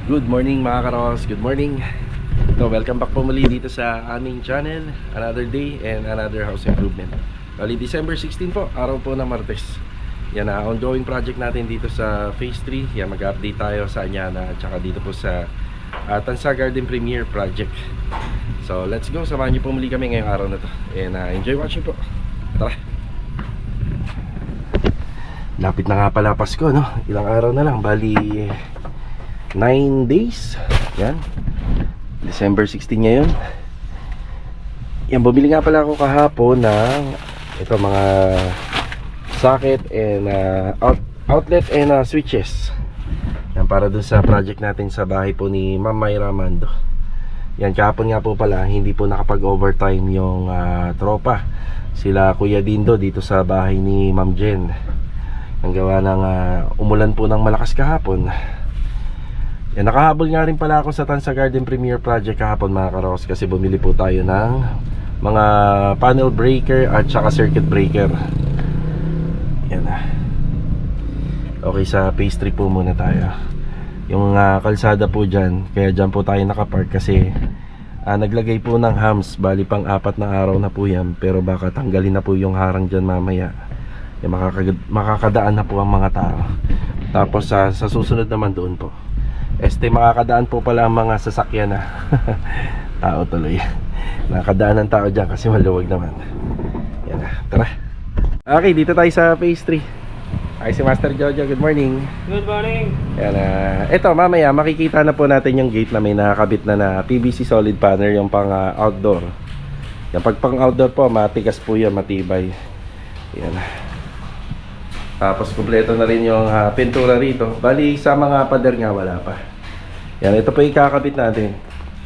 Good morning mga karos, good morning. So welcome back po muli dito sa aming channel. Another day and another house improvement. Bali December 16 po, araw po ng Martes. Yan na, ongoing project natin dito sa Phase 3. Yan, mag-update tayo sa Anyana at saka dito po sa Tansa Garden Premier Project. So let's go, samahan niyo po muli kami ngayong araw na to. And enjoy watching po. Tara. Lapit na nga pala Pasko, no? Ilang araw na lang, bali 9 days. Yan, December 16 ngayon. Yan, bumili nga pala ako kahapon ng ito mga socket and outlet and switches. Yan, para dun sa project natin sa bahay po ni Ma'am Myra Mando. Yan, kahapon nga po pala hindi po nakapag-overtime yung tropa. Sila Kuya Dindo dito sa bahay ni Ma'am Jen. Ang gawa ng umulan po ng malakas kahapon. Yan, nakahabol nga rin pala ako sa Tansa Garden Premier Project kahapon mga karos, kasi bumili po tayo ng mga panel breaker at saka circuit breaker. Yan. Okay, sa phase 3 po muna tayo. Yung kalsada po dyan, kaya dyan po tayo nakapark kasi naglagay po ng hams. Bali pang 4 na araw na po yan, pero baka tanggalin na po yung harang dyan mamaya. Yan, makakadaan na po ang mga tao. Tapos sa susunod naman doon po makakadaan po pala ang mga sasakyan na tao tuloy. Nakakadaan ng tao dyan kasi maluwag naman. Yan na, tara. Okay, dito tayo sa phase 3. Ay, si Master Jojo, good morning. Good morning. Yan na. Ito, mamaya makikita na po natin yung gate na may nakakabit na PVC solid panel, yung pang outdoor. Yung pag pang outdoor po, matigas po yan, matibay. Yan. Tapos kumpleto na rin yung pintura rito. Bali sa mga pader nga wala pa. Yan, ito pa ikakabit natin.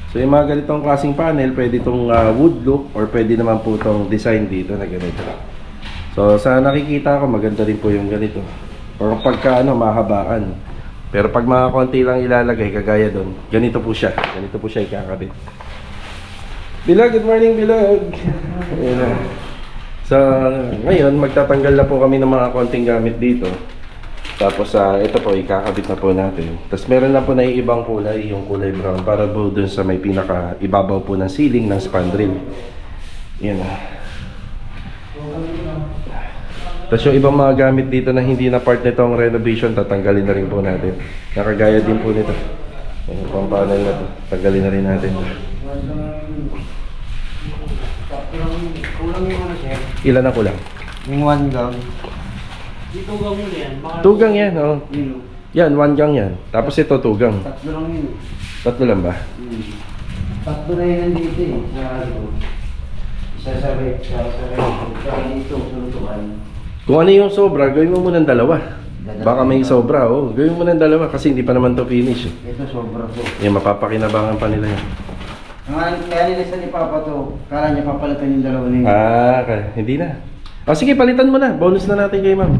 So yung mga ganitong klaseng panel, pwede itong wood look or pwede naman po itong design dito na ganito. So sa nakikita ko, maganda rin po yung ganito. Or pagka mahabaan. Pero pag mga konti lang ilalagay, kagaya doon, ganito po siya. Ganito po siya ikakabit. Bilog, good morning Bilog. Ayan. So ngayon, magtatanggal na po kami ng mga konting gamit dito. Tapos ito po, ikakabit na po natin. Tapos meron na po na ibang kulay, yung kulay brown, para po dun sa may pinaka ibabaw po ng ceiling ng spandrel. Yan. Tapos yung ibang mga gamit dito na hindi na part nitong renovation, tatanggalin na rin po natin. Nakagaya din po nito. Yung pang panel na to, tanggalin na rin natin. Ilan na kulang? Yung 1 gang. Tugang yun yan. Tugang yan, oh. Yan, 1 gang yan. Tapos ito, tugang. 3 lang yun. 3 lang ba? 3 na yun nandito eh. Isa sa red, isa dito, sunutukan. Kung ano yung sobra, gawin mo muna ng 2. Baka may sobra, oh. Gawin mo muna ng 2 kasi hindi pa naman to finish. Ito sobra po. Yan, mapapakinabangan pa nila yan. Kaya nilista ni Papa to, kala niya papalitan yung 2 nila. Hindi na. Sige, palitan mo na. Bonus na natin kay ma'am.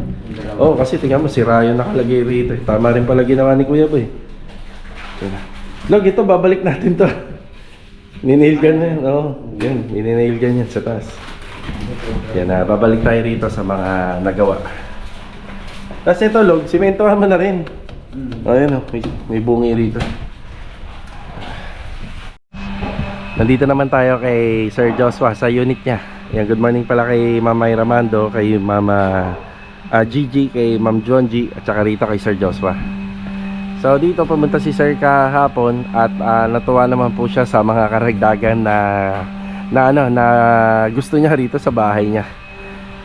Kasi tingnan mo, si Ryan nakalagay rito. Tama rin pala ginawa ni Kuya Boy. Log, ito, babalik natin to. Ninail gun na yan. Yan, ninail gun yan sa taas. Yan, babalik tayo rito sa mga nagawa. Tapos ito, Log, simentohan mo na rin. Ayan, may bungi rito. Nandito naman tayo kay Sir Joshua sa unit niya. Yan, good morning pala kay Mama Iramando, kay Mama Gigi, kay Ma'am Jonji, at saka rito kay Sir Joshua. So dito pumunta si Sir kahapon at natuwa naman po siya sa mga karagdagan na gusto niya rito sa bahay niya.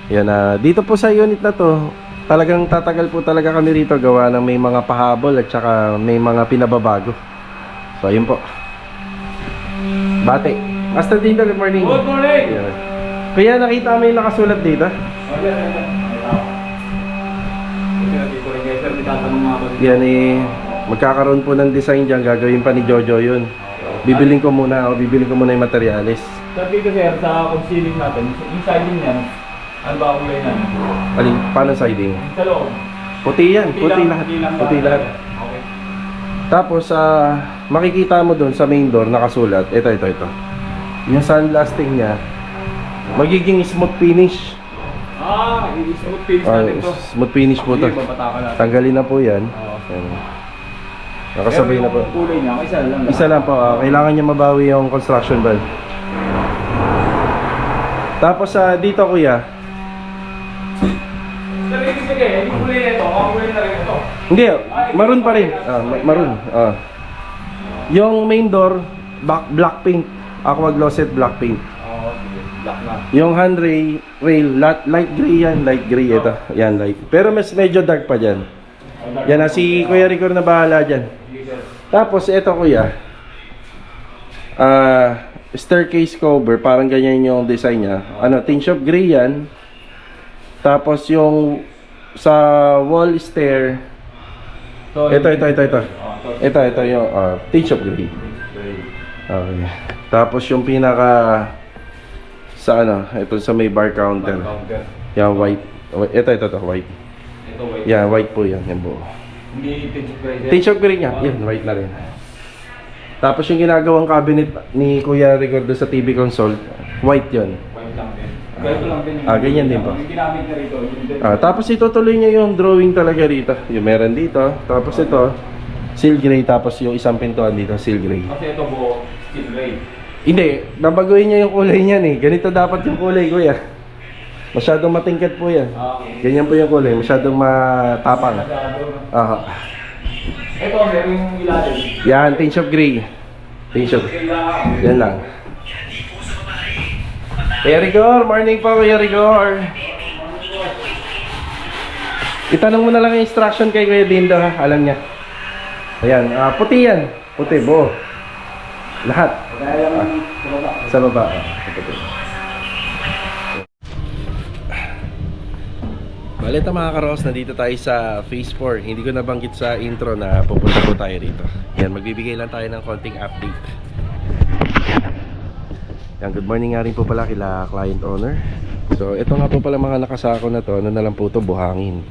Yan, dito po sa unit na to, talagang tatagal po talaga kami rito gawa ng may mga pahabol at saka may mga pinababago. So ayun po. Bate. Master Dito, good morning. Good morning! Yan. Kaya nakita mo yung nakasulat dito? Yan magkakaroon po ng design dyan, gagawin pa ni Jojo yun. Bibiling ko muna yung materialis. Sabi ko sir, sa concealing natin, yung siding niyan, ano ba ang kulay natin? Paano siding? Sa loob. Puti yan, puti lahat. Okay. Tapos makikita mo doon sa main door nakasulat, ito. Yung sandblasting niya, magiging smooth finish. Smooth finish natin to. Smooth finish po to. Sige, babatakan natin. Tanggalin na po yan. Oo. Yan. Nakasabay na po. Pero yung kulay niya, isa lang. Isa lang po, kailangan niya mabawi yung construction valve. Tapos dito kuya, Sabi ibig sabihin, yung kulay nito, kulay na rin ito. hindi, maroon pa rin. Maroon. Yung main door, black paint. Aqua Glossed black paint. Black na. Yung handrail, light gray yan. Light gray ito. Yan, light. Pero mas medyo dark pa dyan. Yan na, si Kuya Rigor na bahala dyan. Tapos, ito kuya. Staircase cover, parang ganyan yung design niya. Tin shop gray yan. Tapos yung sa wall stair, ito. Ito yung tin shop gray. Okay. Tapos yung pinaka sa ito sa may bar counter. Yan white. Ito white. Ito white. Yan white po yan, yan buo. Hindi tinted gray. Tin shop gray niya. Yan white na rin. Tapos yung ginagawang cabinet ni Kuya Ricardo sa TV console, white yon. White lang din. Ganito lang din. Ganyan din po. Yung ginamit na rito. Tapos itutuloy niya yung drawing talaga rito. Yung meron dito. Tapos ito, seal gray. Tapos yung isang pintuan dito, seal gray. Kasi ito buo, steel gray. Hindi, babaguhin niya yung kulay niyan eh. Ganito dapat yung kulay, kuya. Masyadong matingkad po yan. Okay. Ganyan po yung kulay, masyadong matapang. Aha. Ito, meron yung ilalim. Yan, tin shop gray. Tin shop. Yan lang. Kuya Rigor, morning po Kuya Rigor. Itanong mo na lang yung instruction kay Kuya Dindo ha, alam niya. Ayan, puti yan. Puti, buo. Lahat. Sa baba. Puti. Balita mga karos, nandito tayo sa Phase 4. Hindi ko nabanggit sa intro na pupunta po tayo rito. Yan, magbibigay lang tayo ng konting update. Yan, good morning nga rin po pala kila client owner. So, ito nga po pala mga nakasako na to. Ano na lang po to, buhangin.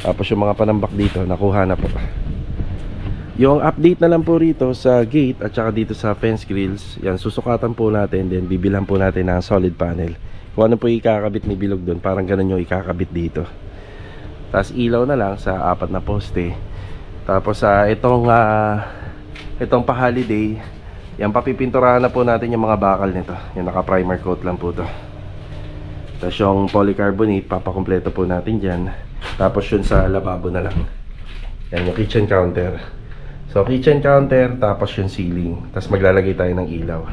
Tapos yung mga panambak dito, nakuha na po. Yung update na lang po rito sa gate at saka dito sa fence grills. Yan, susukatan po natin. Then, bibilan po natin ng solid panel. Kung ano po ikakabit ni bilog doon, parang ganun yung ikakabit dito. Tapos ilaw na lang sa 4 na poste. Tapos itong pa-holiday, yan papipinturahan na po natin yung mga bakal nito. Yung naka-primer coat lang po to. Tapos yung polycarbonate, papakompleto po natin dyan. Tapos yun sa lababo na lang. Yan yung kitchen counter. So kitchen counter, tapos yung ceiling. Tapos maglalagay tayo ng ilaw.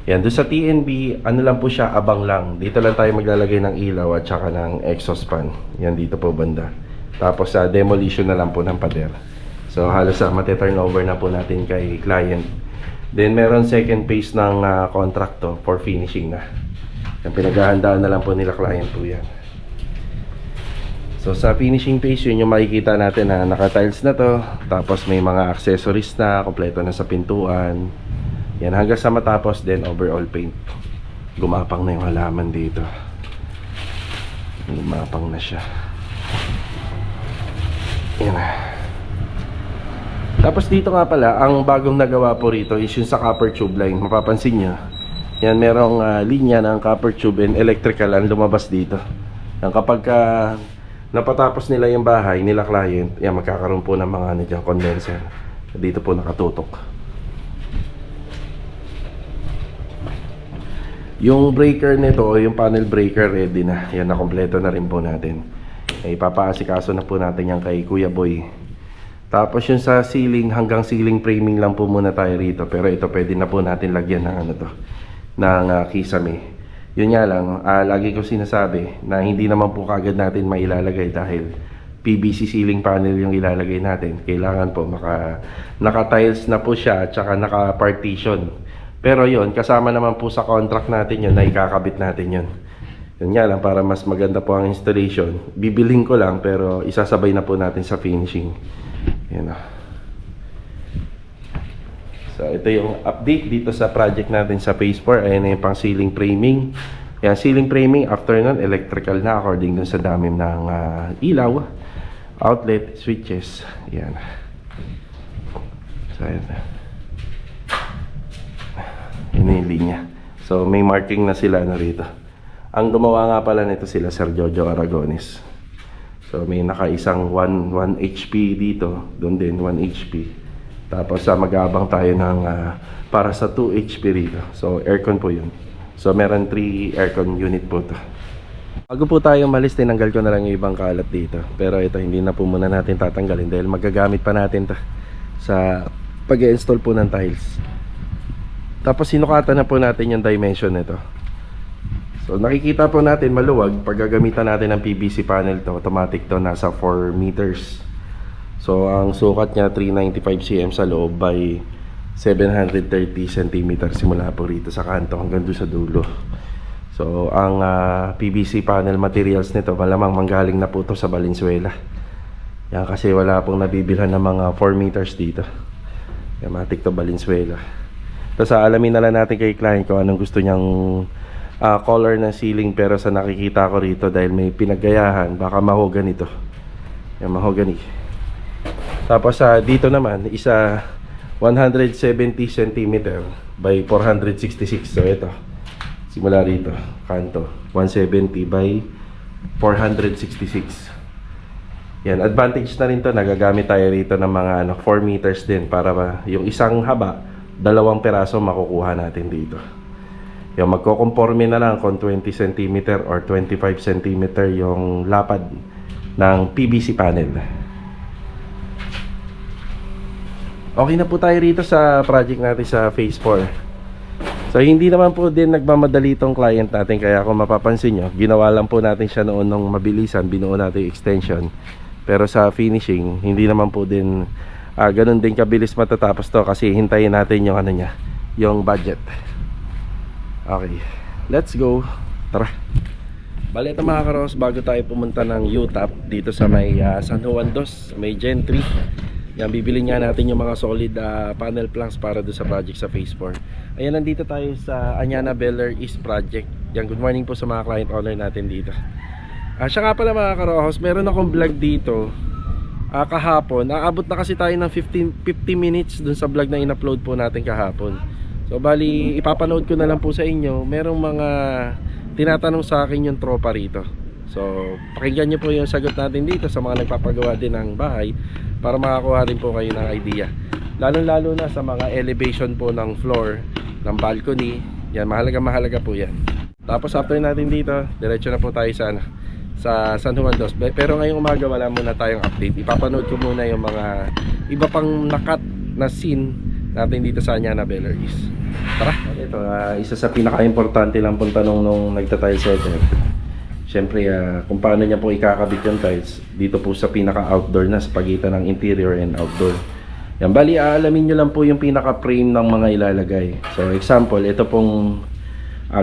Yan, doon sa TNB, ano lang po siya, abang lang. Dito lang tayo maglalagay ng ilaw at saka ng exhaust fan. Yan, dito po banda. Tapos sa demolition na lang po ng pader. So halos mati-turnover na po natin kay client. Then meron second phase ng contract to for finishing na. Yan, pinaghahandaan na lang po nila client po yan. So sa finishing phase, yun yung makikita natin na naka-tiles na to. Tapos may mga accessories na, kompleto na sa pintuan. Yan, hanggang sa matapos, then overall paint. Gumapang na yung halaman dito. Gumapang na siya. Yan. Tapos dito nga pala, ang bagong nagawa po rito is yung sa copper tube line. Mapapansin nyo, yan, merong linya ng copper tube and electrical ang lumabas dito. Yan, kapag napatapos nila yung bahay nila client, yan, magkakaroon po ng mga dyan, condenser. Dito po nakatutok. Yung breaker nito o yung panel breaker ready na. Yan, nakompleto na rin po natin. Ipapaasikaso na po natin yan kay Kuya Boy. Tapos yung sa ceiling, hanggang ceiling framing lang po muna tayo rito. Pero ito pwede na po natin lagyan ng ng kisame. Yun nga lang, lagi ko sinasabi na hindi naman po kagad natin mailalagay dahil PVC ceiling panel yung ilalagay natin. Kailangan po naka-tiles na po siya at saka naka-partition. Pero yun, kasama naman po sa contract natin yun na ikakabit natin yun. Yun nga lang, para mas maganda po ang installation. Bibilhin ko lang pero isasabay na po natin sa finishing. Yan o. So ito yung update dito sa project natin sa phase 4. Ayan na yung pang ceiling framing. Yan, ceiling framing, after nun, electrical na according dun sa dami ng ilaw, outlet, switches. Yan. So ayan na. Yun yung linya. So may marking na sila na rito. Ang gumawa nga pala nito sila Sir Jojo Aragones. So may nakaisang 1 HP dito. Doon din 1 HP. Tapos mag-aabang tayo ng para sa 2 HP rito. So aircon po yun. So meron 3 aircon unit po to. Bago po tayo malis, tinanggal ko na lang yung ibang kalat dito. Pero ito hindi na po muna natin tatanggalin dahil magagamit pa natin to sa pag-install po ng tiles. Tapos sinukatan na po natin yung dimension nito. So nakikita po natin maluwag pag gagamitan natin ng PVC panel to. Automatic to, nasa 4 meters. So ang sukat niya 395 cm sa loob by 730 cm simula po rito sa kanto hanggang doon sa dulo. So ang PVC panel materials nito malamang manggaling na po to sa Valenzuela. Yan kasi wala pong nabibilhan ng mga 4 meters dito. Yamatic to Valenzuela. Tapos alamin na lang natin kay client kung anong gusto niyang color ng ceiling, pero sa nakikita ko rito dahil may pinaggayahan baka mahogany ito. Yan, mahogany. Tapos dito naman isa 170 cm by 466. So ito simula rito kanto 170 by 466. Yan, advantage na rin to, nagagamit tayo rito ng mga 4 meters din para yung isang haba 2 peraso makukuha natin dito. Yung magko-conforme na lang kung 20 cm or 25 cm yung lapad ng PVC panel. Okay na po tayo rito sa project natin sa phase 4. So hindi naman po din nagmamadali itong client natin, kaya kung mapapansin nyo, ginawa lang po natin siya noon nung mabilisan, binuo natin yung extension. Pero sa finishing, hindi naman po din ganun din kabilis matatapos to kasi hintayin natin yung niya, yung budget. Okay, let's go. Tara. Bale ito mga karos, bago tayo pumunta ng UTAP dito sa may San Juan Dos, may Gen 3. Yan, bibili nga natin yung mga solid panel planks para do sa project sa phase 4. Ayan, nandito tayo sa Anyana Beller East Project. Yan, good morning po sa mga client owner natin dito. Siya nga pala mga karos, meron akong vlog dito kahapon. Aabot na kasi tayo ng 50 minutes dun sa vlog na in-upload po natin kahapon. So bali, ipapanood ko na lang po sa inyo. Merong mga tinatanong sa akin yung tropa rito. So pakinggan nyo po yung sagot natin dito sa mga nagpapagawa din ng bahay para makakuha din po kayo ng idea. Lalo na sa mga elevation po ng floor, ng balcony. Yan, mahalaga po yan. Tapos after natin dito, diretso na po tayo sa San Juan Dos. Pero ngayong umaga wala muna tayong update. Ipapanood ko muna yung mga iba pang nakat na scene natin dito sa Anyana Beller East. Tara! Ito, isa sa pinaka-importante lang pong tanong nung nagta-tile setter. Siyempre, kung paano niya po ikakabit yung tiles dito po sa pinaka-outdoor na, sa pagitan ng interior and outdoor. Yan, bali, aalamin nyo lang po yung pinaka-frame ng mga ilalagay. So, example, ito pong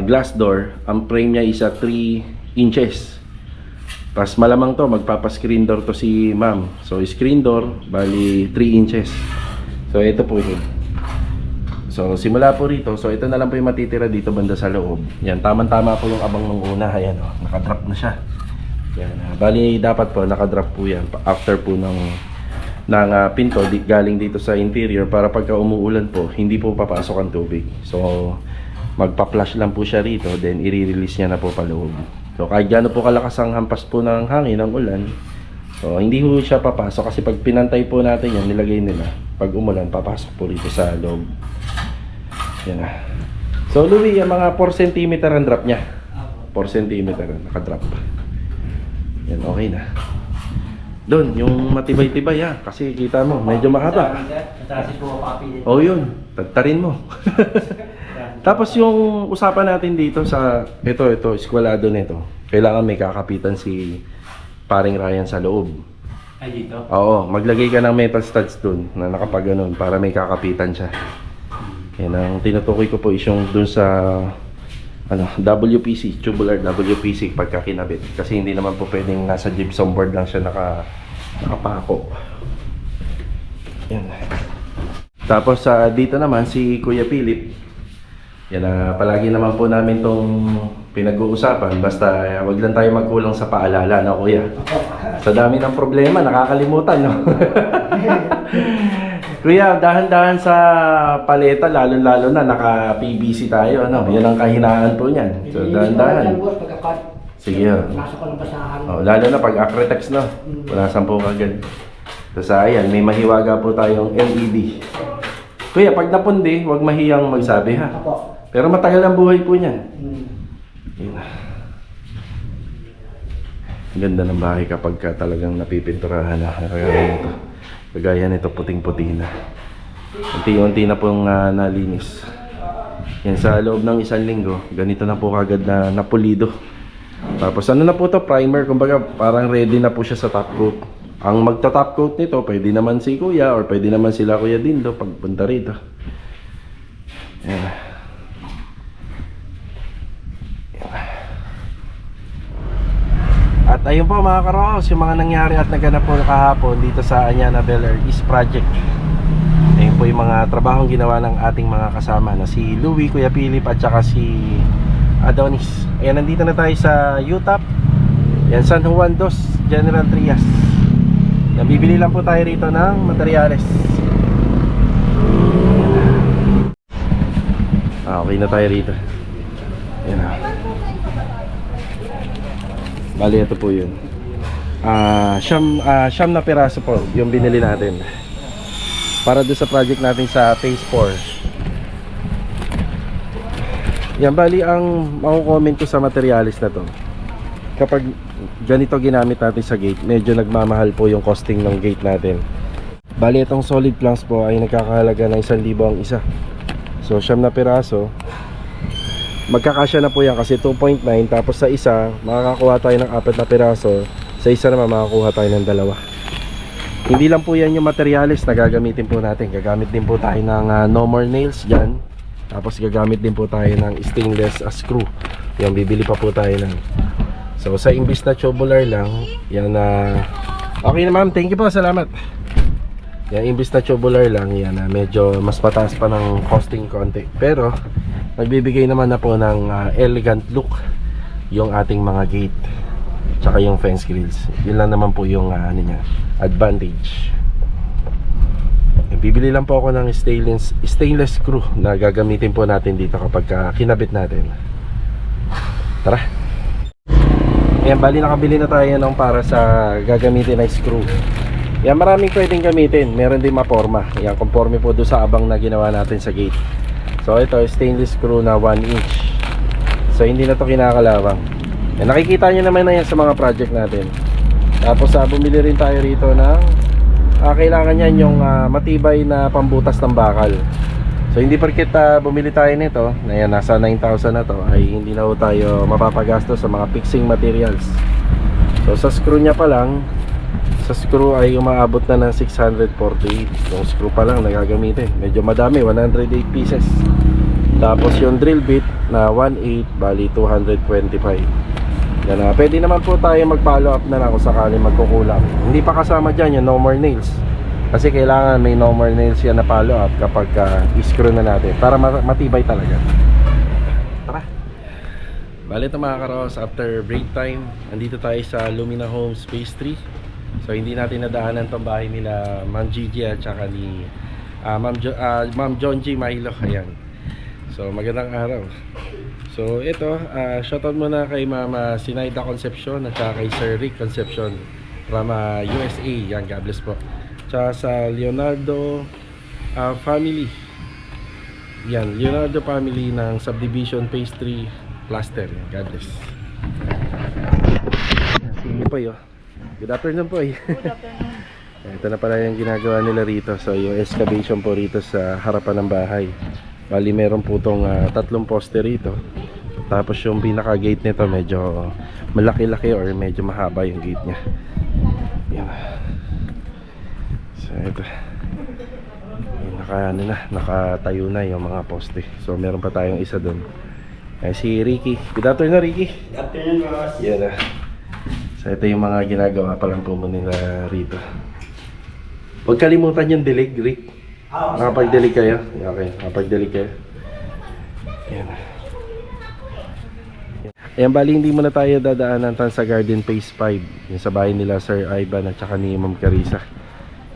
glass door. Ang frame niya isa 3 inches. Tapos malamang to, magpapa-screen door to si ma'am. So, screen door, bali 3 inches. So, ito po yun. So, simula po rito. So, ito na lang po yung matitira dito banda sa loob. Yan, tamang-tama po yung abang nung una. Ayan, nakadrop na siya. Yan, bali, dapat po, nakadrop po yan. After po ng pinto, galing dito sa interior para pagka umuulan po, hindi po papasok ang tubig. So, magpa-flush lang po siya rito. Then, i-release niya na po paloob. So, kahit gano'n po kalakas ang hampas po ng hangin, ng ulan, so, hindi po siya papasok kasi pag pinantay po natin yan, nilagay nila. Pag umulan, papasok po rito sa loob. Yan na. So, Louie, yung mga 4 cm ang drop niya. 4 cm nakadrop. Yan, okay na. Doon, yung matibay-tibay kasi kita mo, medyo mahaba. Oh, yun. Tagtarin mo. Tapos yung usapan natin dito sa ito eskwalado nito. Kailangan may kakapitan si paring Ryan sa loob. Ay, dito? Oo, maglagay ka ng metal studs dun na nakapaganon para may kakapitan siya. Yan ang tinutukoy ko po is yung dun sa WPC, tubular WPC pagka kinabit. Kasi hindi naman po pwedeng nasa gypsum board lang siya nakapako. Yan. Tapos dito naman si Kuya Philip. Yan, palagi naman po namin tong pinag-uusapan. Basta wag lang tayo magkulang sa paalala, no Kuya? Sa dami ng problema, nakakalimutan, no? Kuya, dahan-dahan sa paleta, lalo-lalo na naka-PVC tayo, ano? Yan ang kahinaan po niyan. So, dahan-dahan. Sige, Pasok ko ng basahan. lalo na pag Acretex, no? Wala 10 agad. Tapos ayan, may mahiwaga po tayong LED. Kuya, pag napundi, huwag mahiyang magsabi ha. Apo. Pero matagal ang buhay po niyan. Yun. Ganda ng bahay kapag ka talagang napipinturahan na. Kagaya nito, puting-puti na. Unti-unti na pong nalinis. Yan, sa loob ng isang linggo, ganito na po kagad na napulido. Tapos ano na po to, primer, kumbaga parang ready na po siya sa top coat. Ang magta-top coat nito, pwede naman si Kuya or pwede naman sila Kuya Dindo pagpunta rito. Yan. At ayun po mga karoos, yung mga nangyari at naganap po kahapon dito sa Anyana Bel Air East Project. Ayun po yung mga trabahong ginawa ng ating mga kasama na si Louie, Kuya Philip at saka si Adonis. Ayan, nandito na tayo sa UTAP. Yan, San Juan Dos, General Trias. Nabibili lang po tayo rito ng materyales. Okay na tayo rito. Ayan na. Bali, ito po yun. Siyam na piraso po yung binili natin para doon sa project natin sa Phase 4. Yan, bali ang mako-comment ko sa materialis na to, kapag ganito ginamit natin sa gate, medyo nagmamahal po yung costing ng gate natin. Bali, itong solid planks po ay nagkakahalaga ng 1,000 ang isa. So, siyam na piraso, magkakasya na po yan kasi 2.9, tapos sa isa makakakuha tayo ng 4 na piraso, sa isa naman makakuha tayo ng 2. Hindi lang po yan yung materialis na gagamitin po natin. Gagamit din po tayo ng no more nails dyan. Tapos gagamit din po tayo ng stainless screw. Yan, bibili pa po tayo ng. So sa imbis na tubular lang, yan na okay na ma'am, thank you po, salamat. Yan, imbis na tubular lang, yan na medyo mas pataas pa ng costing konti. Pero nagbibigay naman na po ng elegant look yung ating mga gate tsaka yung fence grills. Yun lang naman po yung ano niya, advantage. Bibili lang po ako ng stainless screw na gagamitin po natin dito kapag kinabit natin. Tara. Ayan, bali nakabili na tayo ng para sa gagamitin na screw. Yan, maraming pwedeng gamitin. Meron din maporma. Yan, conforme po doon sa abang na ginawa natin sa gate. So ito, stainless screw na 1 inch. So hindi na to kinakalawang. Yan, nakikita nyo naman na yan sa mga project natin. Tapos bumili rin tayo rito ng kailangan yan yung matibay na pambutas ng bakal. So hindi porket bumili tayo nito na yan, nasa 9,000 na to, ay hindi na po tayo mapapagastos sa mga fixing materials. So sa screw nya pa lang, sa screw ay umaabot na ng 648. Yung screw pa lang na gagamitin, medyo madami, 108 pieces. Tapos yung drill bit na 1/8, bali 225. Yan, pwede naman po tayo mag-follow up na lang kung sakali magkukulang. Hindi pa kasama dyan yung no more nails, kasi kailangan may no more nails yan na follow up kapag i-screw na natin para matibay talaga. Tara. Bali ito mga karos, after break time, andito tayo sa Lumina Homes Phase 3. So hindi natin nadaanan tong bahay nila Ma'am Gigi at saka ni Ma'am John G. Milo. Ayan. So magandang araw. So ito, shoutout muna kay Mama Sinaida Concepcion at saka kay Sir Rick Concepcion from USA. Yan, God bless po. Tsaka sa Leonardo family. Yan, Leonardo family ng Subdivision Phase 3 Cluster. Yan, God bless. Yan, sige po yo. Good afternoon po. Good afternoon. Ito na pala yung ginagawa nila rito. So yung excavation po rito sa harapan ng bahay. Bali meron po itong 3 poste rito. Tapos yung pinaka gate nito medyo malaki-laki or medyo mahaba yung gate nya. Yan. So ito, nakatayo na yung mga poste. So meron pa tayong isa doon. Ay si Ricky. Good afternoon, Ricky. Good afternoon, boss. Yan na. So ito yung mga ginagawa pa lang po nila rito. Huwag kalimutan yung dilig, Rick. Nakapag-dilig kayo? Okay, nakapag-dilig kayo. Yan. Ayan, bali hindi muna tayo dadaanan sa Garden Phase 5, yung sa bahay nila Sir Ivan at saka ni Ma'am Carissa.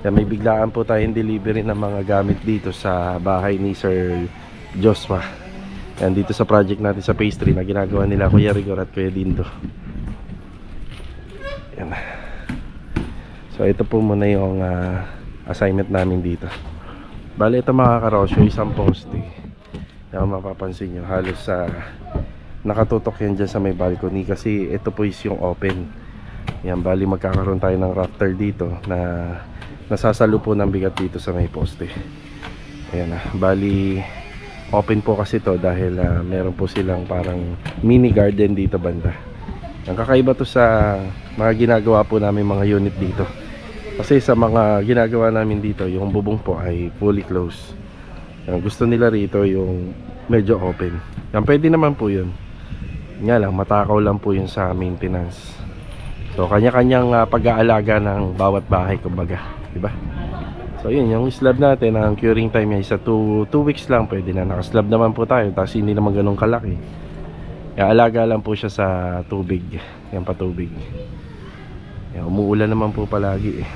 Yan, may biglaan po tayong delivery ng mga gamit dito sa bahay ni Sir Joshua. Yan, dito sa project natin sa Phase 3 na ginagawa nila Kuya Rigor at Kuya Dindo. Yan. So ito po muna yung assignment namin dito. Bali ito mga karosyo, isang poste. Yung mapapansin nyo, halos nakatutok yan dyan sa may balcony kasi ito po is yung open. Yan, bali magkakaroon tayo ng rafter dito na nasasalo po ng bigat dito sa may poste. Ayan na, bali open po kasi to dahil meron po silang parang mini garden dito banda. Ang kakaiba to sa mga ginagawa po namin mga unit dito. Kasi sa mga ginagawa namin dito, yung bubong po ay fully closed. Ang gusto nila rito yung medyo open. Yan, pwede naman po yun. Nga lang, matakaw lang po yun sa maintenance. So, kanya-kanyang pag-aalaga ng bawat bahay, kumbaga. Diba? So, yun, yung slab natin, ang curing time niya isa 2 weeks lang, pwede na. Nakaslab naman po tayo, tapos hindi naman ganun kalaki. Kaya alaga lang po siya sa tubig. Yan, patubig. Yan, umuulan naman po palagi eh.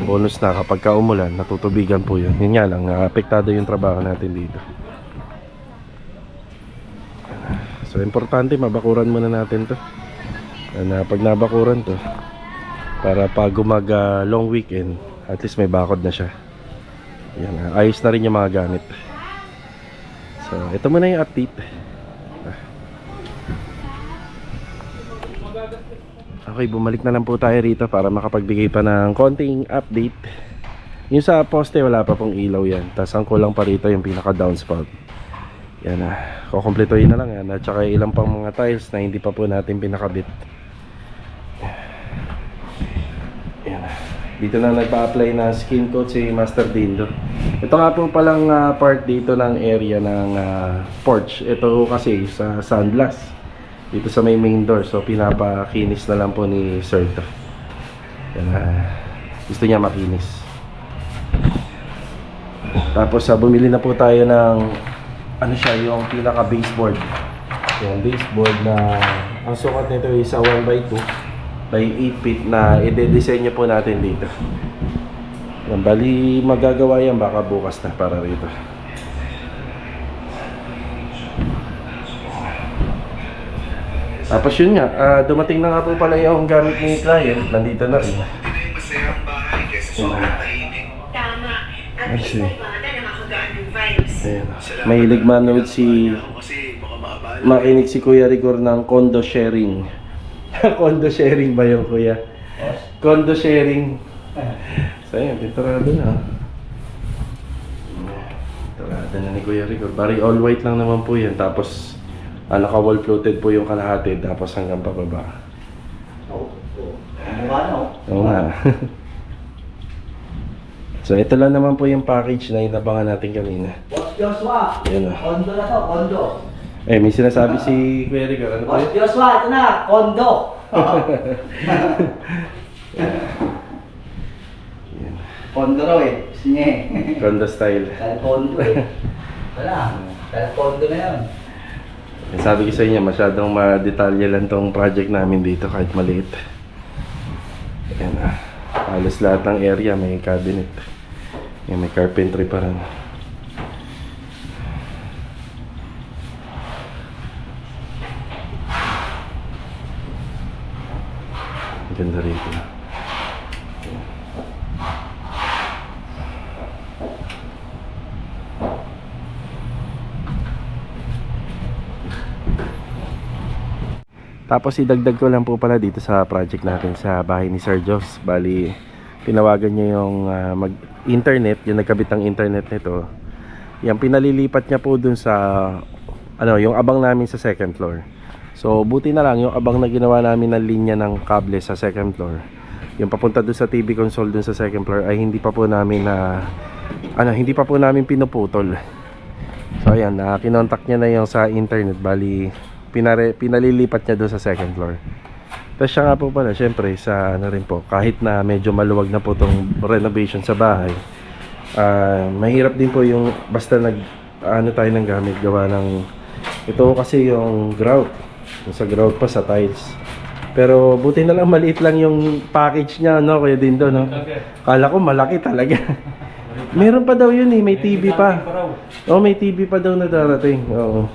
Bonus na kapag umulan, natutubigan po yun. Yun nga lang, apektado yung trabaho natin dito. So, importante, mabakuran muna natin to. Pag nabakuran to, para pag long weekend, at least may bakod na siya. Yan, ayos na rin yung mga gamit. So, ito muna yung update. Okay, bumalik na lang po tayo rito para makapagbigay pa ng konting update. Yung sa poste, wala pa pong ilaw yan. Tapos ang kulang pa rito yung pinaka downspout. Yan na, kukumpletuhin na lang yan. At saka ilang pang mga tiles na hindi pa po natin pinakabit. Yan na. Dito na nagpa-apply na skin coat si Master Dindo. Ito nga po palang part dito ng area ng porch. Ito kasi sa sandblast dito sa may main door. So pinapakinis na lang po ni Sir to. Yan na. Gusto niya makinis. Tapos bumili na po tayo ng ano siya, yung pinaka baseboard. Yung baseboard na ang sukat nito is 1x2 by 8 feet na i-design po natin dito. Yan, bali magagawa yan baka bukas na para rito. Tapos yun nga, dumating na nga po pala yung gamit ni client. Nandito na rin. Tama. At I see. bata nakakagaan ng vibes. Ayan. Mahilig manood makinig si Kuya Rigor ng condo sharing. Condo sharing ba yung kuya? Condo sharing. So ayan, pinturado na. Pinturado na ni Kuya Rigor. Bari all white lang naman po yan. Tapos naka-wall floated po yung kalahati. Tapos hanggang pababa. Oo nga. So ito lang naman po yung package na inabangan natin kanina. Boss Joshua, Ayan na. kondo na to, kondo. Eh, may sinasabi si Kuya Rigor. Ano po Boss yun? Joshua, ito na, kondo. Yan. Kondo raw eh, gusto niya eh. Condo style. Dahil kondo eh. Wala, dahil kondo na yun. Eh, sabi ko sa inyo, masyadong madetalye lang tong project namin dito kahit maliit. Ayan na. Halos lahat ng area may cabinet. Yan, may carpentry pa rin. Ang ganda rito. Tapos idagdag ko lang po pala dito sa project natin sa bahay ni Sir Jos. Bali, tinawagan niya yung mag-internet, yung nagkabit ng internet nito. Yung pinalilipat niya po dun sa yung abang namin sa second floor. So buti na lang yung abang na ginawa namin ng linya ng kable sa second floor. Yung papunta dun sa TV console dun sa second floor ay hindi pa po namin hindi pa po namin pinuputol. So ayan, kinontak niya na yung sa internet. Bali, pinalilipat niya doon sa second floor. Tapos siya nga po pala, syempre sa rin po, kahit na medyo maluwag na po tong renovation sa bahay, mahirap din po yung basta tayo ng gamit gawa ng ito kasi yung grout. Sa grout pa sa tiles. Pero buti na lang maliit lang yung package niya, no, Kuya Dindo, no? Kala ko malaki talaga. Meron pa daw yun eh, may TV pa. Oh, may TV pa daw na darating. Oo.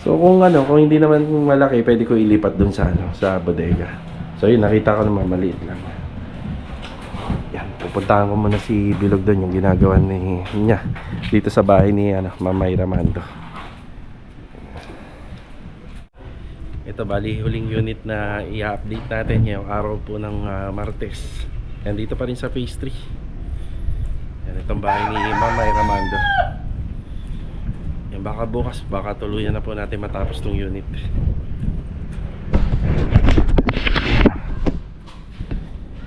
So kung hindi naman malaki, pwede ko ilipat dun sa sa bodega. So yun, nakita ko naman maliit lang. Yan, pupuntahan ko muna si Bilog doon, yung ginagawa niya dito sa bahay ni Mamay Ramando. Ito bali huling unit na i-update natin ngayong araw po ng Martes. Yan, dito pa rin sa phase 3. Yan, itong bahay ni Mamay Ramando. Yan, baka bukas, baka tuluyan na po natin matapos tong unit.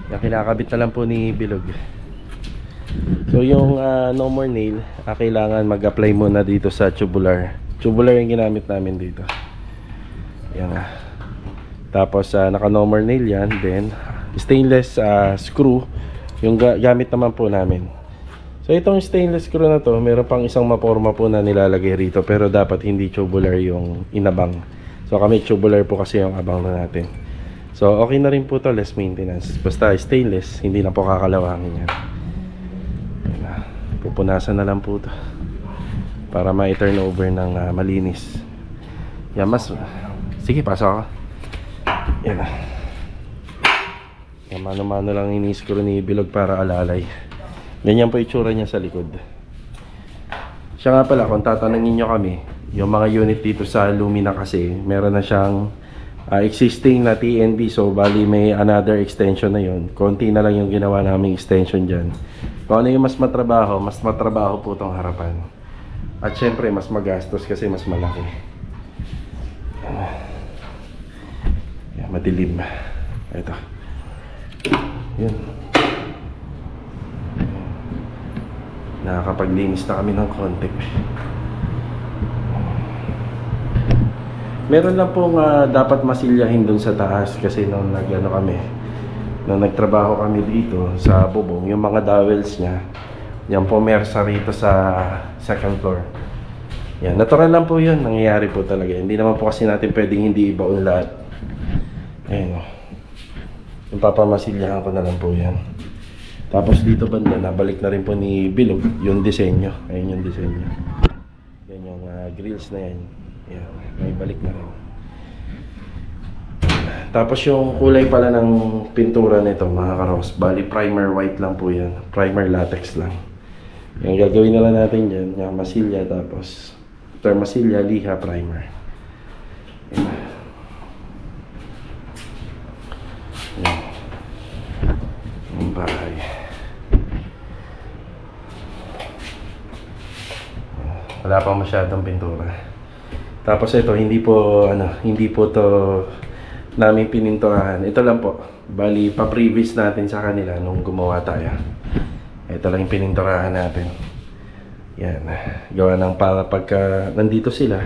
Yan, kinakabit na lang po ni Bilog. So yung no more nail, kailangan mag-apply muna dito sa tubular. Tubular yung ginamit namin dito. Yan. Tapos naka no more nail yan. Then stainless screw yung gamit naman po namin. So itong stainless screw na to, meron pang isang maporma po na nilalagay rito, pero dapat hindi tubular yung inabang. So kami tubular po kasi yung abang na natin. So okay na rin po to, less maintenance. Basta stainless, hindi na po kakalawangin yan. Yan, pupunasan na lang po to para ma-turn over ng malinis. Yan, mas sige, pasok ako. Yan. Yan, mano-mano lang ini-screw ni Bilog para alalay. Ganyan po itsura niya sa likod. Siya nga pala, kung tatanungin nyo kami, yung mga unit dito sa Lumina kasi, meron na siyang existing na TNB. So bali may another extension na yun. Konti na lang yung ginawa naming extension dyan. Kung ano yung mas matrabaho po tong harapan. At syempre mas magastos kasi mas malaki. Yan, madilim. Ito. Yun. Nakakapaglinis na kami ng konti. Meron lang pong dapat masilyahin dun sa taas kasi nung nagtrabaho kami dito sa bubong, yung mga dowels niya, yan po mersa rito sa second floor. Yan, natural lang po yun, nangyayari po talaga. Hindi naman po kasi natin pwedeng hindi ibaon lahat. Ayun o. Yung papamasilyahan ko na lang po yan. Tapos dito banda, nabalik na rin po ni Bilog yung disenyo. Ayun yung disenyo. Yan yung grills na yan. Yan, may balik na rin. Tapos yung kulay pala ng pintura nito mga karos, bali primer white lang po yan. Primer latex lang. Yung gagawin na lang natin dyan, yung masilya, tapos after masilya, liha, primer. Yan. Yan. Yung bahay. Wala pa masyadong pintura. Tapos ito, hindi po to namin pininturahan. Ito lang po. Bali, pa-previous natin sa kanila nung gumawa tayo. Ito lang yung pininturahan natin. Yan. Gawa ng para pagka nandito sila,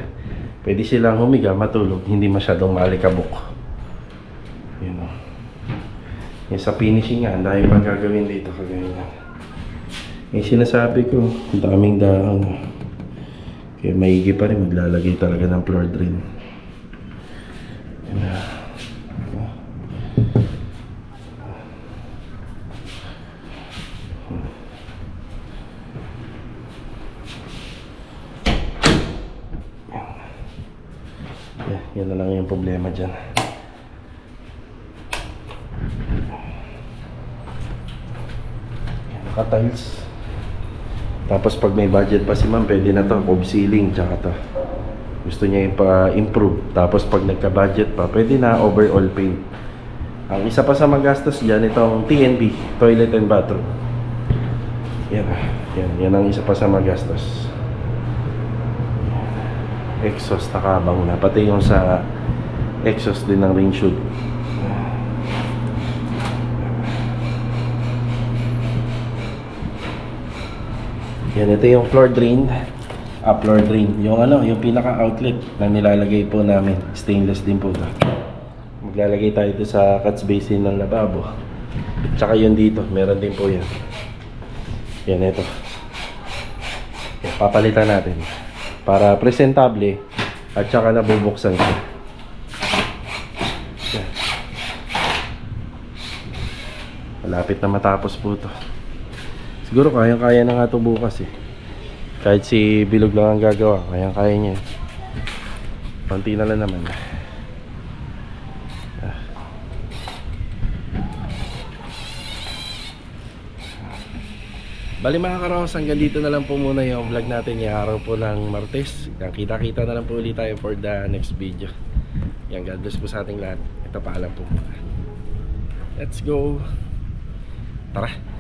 pwede silang humiga, matulog, hindi masyadong malikabok. Yun o. Yung sa finishing nga, dahil pang gagawin dito kagaya. Yung sinasabi ko, daming dahon. Kaya maigi pa rin, maglalagay talaga ng floor drain. Yan na. Yan na lang yung problema dyan. Naka-tiles. Tapos pag may budget pa si ma'am, pwede na to, cob ceiling, tsaka to. Gusto niya ipa-improve. Tapos pag nagka-budget pa, pwede na overall paint. Ang isa pa sa magastos dyan, itong TNB, toilet and bathroom. Yan ang isa pa sa magastos. Exhaust nakabang na, pati yung sa exhaust din ng range hood. Yan, ito yung floor drain. Floor drain. Yung yung pinaka-outlet na nilalagay po namin. Stainless din po ito. Maglalagay tayo ito sa catch basin ng lababo. Tsaka yun dito, meron din po yan. Yan, ito. Yan, papalitan natin. Para presentable at tsaka nabubuksan siya. Yan. Malapit na matapos po ito. Siguro kayang-kaya na nga ito bukas eh. Kahit si Bilog lang ang gagawa, kayang-kaya niya. Konti na lang naman. Bali mga karos, hanggang dito na lang po muna yung vlog natin yung araw po ng Martes. Yan, kita-kita na lang po ulit tayo for the next video. Yan, God bless po sa ating lahat. Ito paalam po muna. Let's go. Tara.